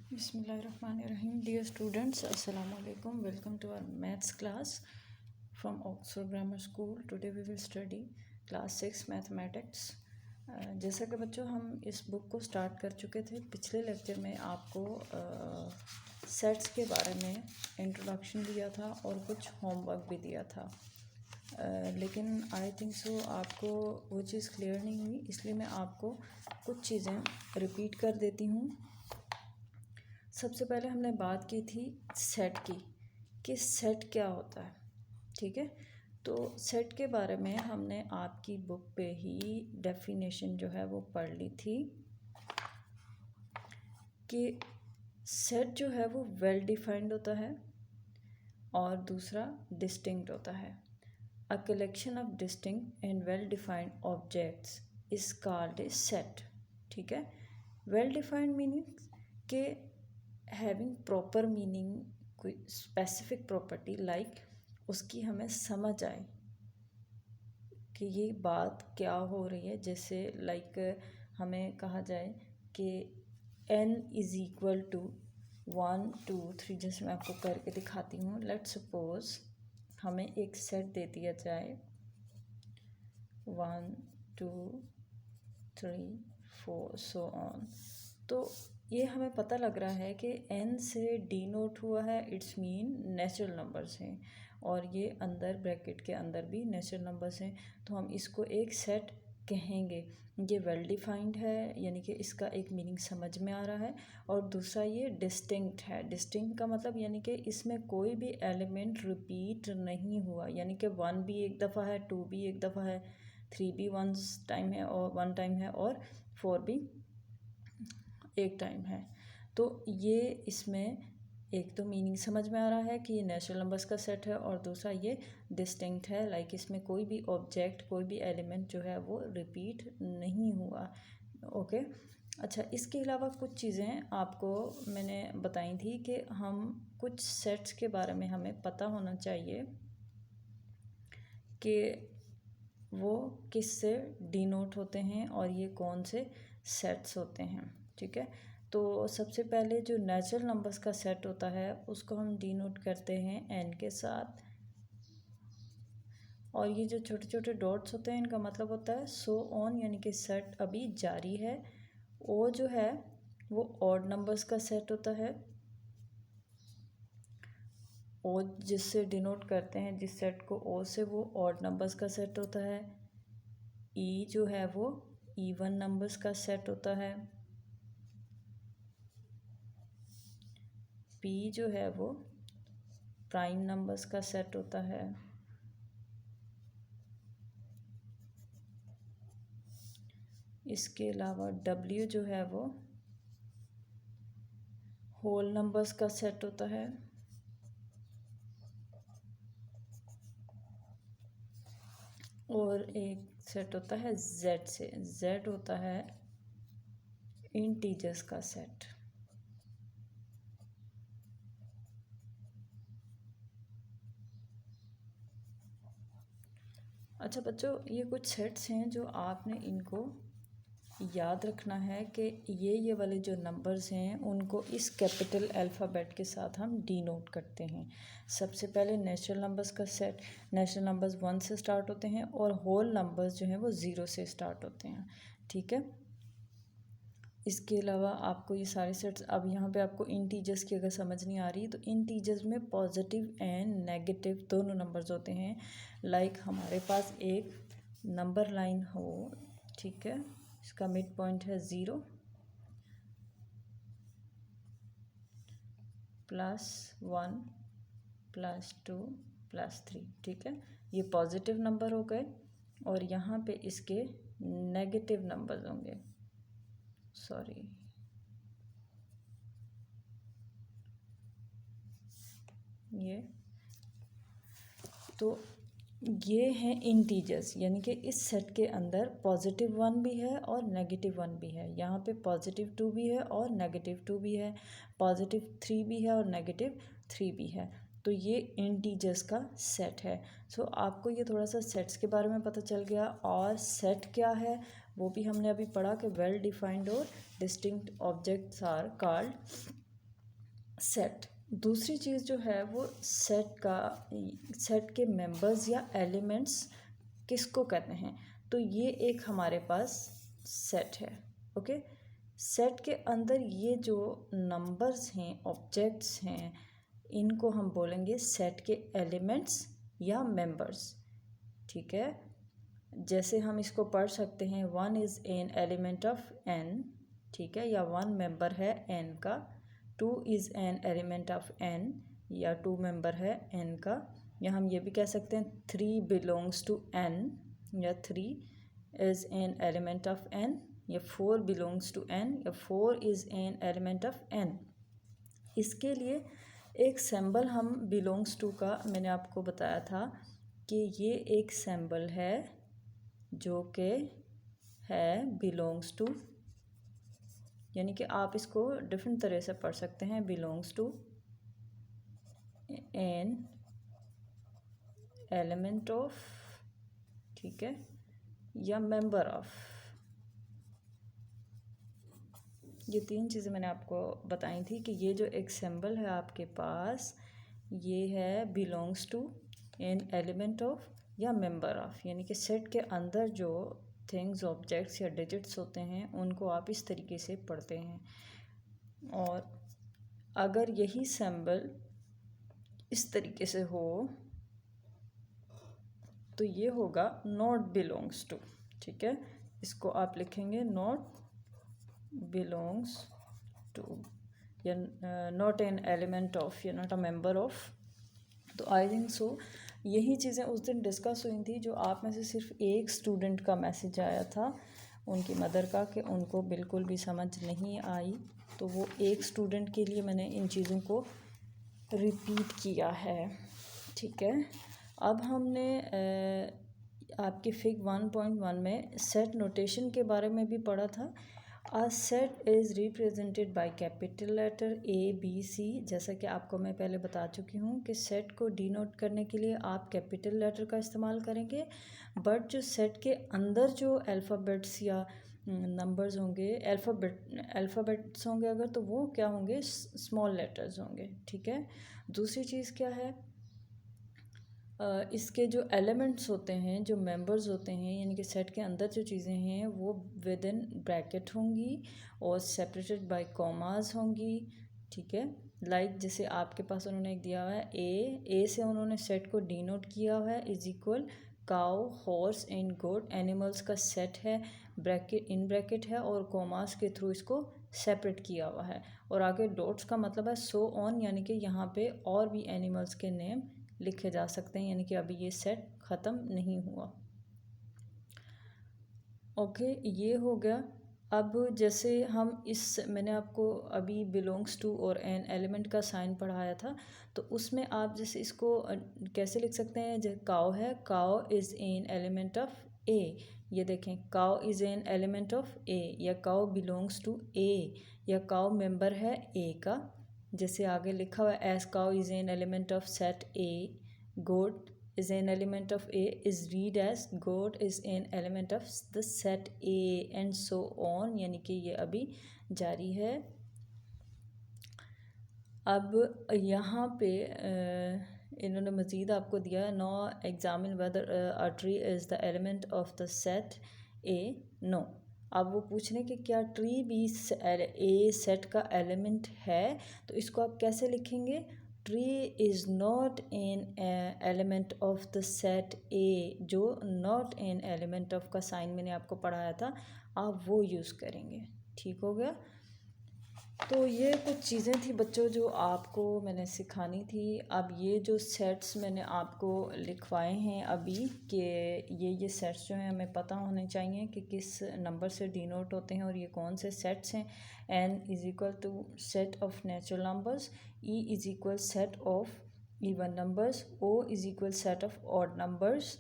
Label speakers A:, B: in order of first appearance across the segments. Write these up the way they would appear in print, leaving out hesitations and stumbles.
A: Bismillahirrahmanirrahim. Dear students, Assalamu alaikum. Welcome to our maths class from Oxford Grammar School. Today we will study class 6 mathematics. जैसा कि बच्चों हम इस book को start कर चुके थे, पिछले लेक्चर में आपको सेट्स के बारे में इंट्रोडक्शन दिया था और कुछ होमवर्क भी दिया था, लेकिन आई थिंक सो आपको वो चीज़ क्लियर नहीं हुई, इसलिए मैं आपको कुछ चीज़ें रिपीट कर देती हूँ। सबसे पहले हमने बात की थी सेट की, कि सेट क्या होता है। ठीक है, तो सेट के बारे में हमने आपकी बुक पे ही डेफिनेशन जो है वो पढ़ ली थी कि सेट जो है वो वेल डिफाइंड होता है और दूसरा डिस्टिंक्ट होता है। A collection of distinct and well defined objects is called a set. ठीक है, वेल डिफाइंड मीनिंग के हैविंग प्रॉपर मीनिंग, कोई स्पेसिफिक प्रॉपर्टी लाइक उसकी हमें समझ आए कि ये बात क्या हो रही है। जैसे लाइक हमें कहा जाए कि n इज़ इक्वल टू 1 2 3, जैसे मैं आपको करके दिखाती हूँ। लेट्स सपोज हमें एक सेट दे दिया जाए 1 2 3 4 सो ऑन, तो ये हमें पता लग रहा है कि n से डिनोट हुआ है, इट्स मीन नेचुरल नंबर्स हैं, और ये अंदर ब्रैकेट के अंदर भी नेचुरल नंबर्स हैं, तो हम इसको एक सेट कहेंगे। ये वेल डिफाइंड है, यानी कि इसका एक मीनिंग समझ में आ रहा है। और दूसरा ये डिस्टिंक्ट है। डिस्टिंक्ट का मतलब यानी कि इसमें कोई भी एलिमेंट रिपीट नहीं हुआ, यानी कि 1 भी एक दफ़ा है, 2 भी एक दफ़ा है, 3 भी 1 टाइम है और 1 टाइम है, और 4 भी एक टाइम है। तो ये इसमें एक तो मीनिंग समझ में आ रहा है कि ये नेचुरल नंबर्स का सेट है, और दूसरा ये डिस्टिंक्ट है, लाइक इसमें कोई भी ऑब्जेक्ट, कोई भी एलिमेंट जो है वो रिपीट नहीं हुआ। ओके, अच्छा, इसके अलावा कुछ चीज़ें आपको मैंने बताई थी कि हम कुछ सेट्स के बारे में हमें पता होना चाहिए कि वो किससे डिनोट होते हैं और ये कौन से सेट्स होते हैं। ठीक है, तो सबसे पहले जो नेचुरल नंबर्स का सेट होता है उसको हम डिनोट करते हैं n के साथ, और ये जो छोटे छोटे डॉट्स होते हैं इनका मतलब होता है सो ऑन, यानी कि सेट अभी जारी है। ओ जो है वो ऑड नंबर्स का सेट होता है, ओ जिससे डिनोट करते हैं जिस सेट को ओ से, वो ऑड नंबर्स का सेट होता है। ई जो है वो इवन नंबर्स का सेट होता है। पी जो है वो प्राइम नंबर्स का सेट होता है। इसके अलावा डब्ल्यू जो है वो होल नंबर्स का सेट होता है। और एक सेट होता है जेड से, जेड होता है इंटीजर्स का सेट। अच्छा बच्चों, ये कुछ सेट्स हैं जो आपने इनको याद रखना है कि ये वाले जो नंबर्स हैं उनको इस कैपिटल अल्फ़ाबेट के साथ हम डिनोट करते हैं। सबसे पहले नेचुरल नंबर्स का सेट, नेचुरल नंबर्स 1 से स्टार्ट होते हैं और होल नंबर्स जो हैं वो 0 से स्टार्ट होते हैं। ठीक है, इसके अलावा आपको ये सारे सेट्स, अब यहाँ पे आपको इंटीजर्स की अगर समझ नहीं आ रही तो इंटीजर्स में पॉजिटिव एंड नेगेटिव दोनों नंबर्स होते हैं। लाइक हमारे पास एक नंबर लाइन हो, ठीक है, इसका मिड पॉइंट है 0 +1 +2 +3। ठीक है, ये पॉजिटिव नंबर हो गए, और यहाँ पे इसके नेगेटिव नंबर्स होंगे। सॉरी, ये तो ये हैं इंटीजर्स, यानी कि इस सेट के अंदर पॉजिटिव 1 भी है और नेगेटिव 1 भी है। यहाँ पे पॉजिटिव 2 भी है और नेगेटिव 2 भी है, पॉजिटिव 3 भी है और नेगेटिव 3 भी है। तो ये इंटीजर्स का सेट है। सो आपको ये थोड़ा सा सेट्स के बारे में पता चल गया। और सेट क्या है वो भी हमने अभी पढ़ा कि वेल डिफाइंड और distinct objects are called set. दूसरी चीज़ जो है वो सेट के मेंबर्स या एलिमेंट्स किसको कहते हैं, तो ये एक हमारे पास सेट है। ओके, सेट के अंदर ये जो नंबर्स हैं, ऑब्जेक्ट्स हैं, इनको हम बोलेंगे सेट के एलिमेंट्स या मेंबर्स। ठीक है, जैसे हम इसको पढ़ सकते हैं, 1 is an element of n, ठीक है, या 1 मेंबर है n का। 2 is an element of n, या 2 मेंबर है n का। या हम ये भी कह सकते हैं 3 बिलोंग्स टू n, या 3 is an element of n, या 4 बिलोंग्स टू n, या 4 is an element of n। इसके लिए एक सिंबल हम बिलोंग्स टू का मैंने आपको बताया था कि ये एक सिंबल है जो कि है बिलोंग्स टू, यानी कि आप इसको डिफरेंट तरह से पढ़ सकते हैं, belongs to an element of, ठीक है, या मेंबर ऑफ। ये 3 चीज़ें मैंने आपको बताई थी कि ये जो एक सिंबल है आपके पास, ये है belongs to an element of या मेंबर ऑफ, यानी कि सेट के अंदर जो थिंग्स, ऑब्जेक्ट्स या डिजिट्स होते हैं उनको आप इस तरीके से पढ़ते हैं। और अगर यही सिंबल इस तरीके से हो तो ये होगा नॉट बिलोंग्स टू। ठीक है, इसको आप लिखेंगे नॉट बिलोंग्स टू, या नॉट एन एलिमेंट ऑफ, या नॉट अ मेंबर ऑफ। तो आई थिंक सो यही चीज़ें उस दिन डिस्कस हुई थी, जो आप में से सिर्फ एक स्टूडेंट का मैसेज आया था उनकी मदर का कि उनको बिल्कुल भी समझ नहीं आई। तो वो एक स्टूडेंट के लिए मैंने इन चीज़ों को रिपीट किया है। ठीक है, अब हमने आपके फिग 1.1 में सेट नोटेशन के बारे में भी पढ़ा था। A set is represented by capital letter A, B, C। जैसा कि आपको मैं पहले बता चुकी हूँ कि सेट को डिनोट करने के लिए आप कैपिटल लेटर का इस्तेमाल करेंगे, बट जो सेट के अंदर जो अल्फ़ाबेट्स या नंबर्स होंगे, अल्फ़ाबेट्स होंगे अगर, तो वो क्या होंगे, स्मॉल लेटर्स होंगे। ठीक है, दूसरी चीज़ क्या है, इसके जो एलिमेंट्स होते हैं, जो मेंबर्स होते हैं, यानी कि सेट के अंदर जो चीज़ें हैं वो विद इन ब्रैकेट होंगी और सेपरेटेड बाय कॉमास होंगी। ठीक है, लाइक जैसे आपके पास उन्होंने एक दिया हुआ है ए से उन्होंने सेट को डिनोट किया हुआ है, is equal cow, horse and goat, animals का सेट है, ब्रैकेट इन ब्रैकेट है और कॉमास के थ्रू इसको सेपरेट किया हुआ है। और आगे डॉट्स का मतलब है सो ऑन, यानी कि यहाँ पे और भी एनिमल्स के नेम लिखे जा सकते हैं, यानी कि अभी ये सेट ख़त्म नहीं हुआ। ओके, ये हो गया। अब जैसे हम मैंने आपको अभी बिलोंग्स टू और एन एलिमेंट का साइन पढ़ाया था, तो उसमें आप जैसे इसको कैसे लिख सकते हैं, जैसे काउ है, cow is an element of A. ये देखें, cow is an element of A, या काउ बिलोंग्स टू ए, या काउ मेंबर है ए का। जैसे आगे लिखा हुआ है as cow is an element of set A, goat is an element of A is read as goat is an element of the set A, and so on, यानी कि ये अभी जारी है। अब यहाँ पे इन्होंने मज़ीद आपको दिया, no examine whether a tree is the element of the set A, no. अब वो पूछ रहे हैं कि क्या ट्री भी ए सेट का एलिमेंट है, तो इसको आप कैसे लिखेंगे, tree is not an element of the set ए। जो नॉट एन एलिमेंट ऑफ का साइन मैंने आपको पढ़ाया था, आप वो यूज़ करेंगे। ठीक हो गया। तो ये कुछ चीज़ें थी बच्चों जो आपको मैंने सिखानी थी। अब ये जो सेट्स मैंने आपको लिखवाए हैं अभी, कि ये सेट्स जो हैं हमें पता होने चाहिए कि किस नंबर से डिनोट होते हैं और ये कौन से सेट्स हैं। n is equal to set of natural numbers, e is equal set of even numbers, o is equal set of odd numbers,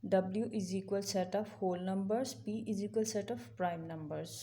A: w is equal set of whole numbers, p is equal set of prime numbers.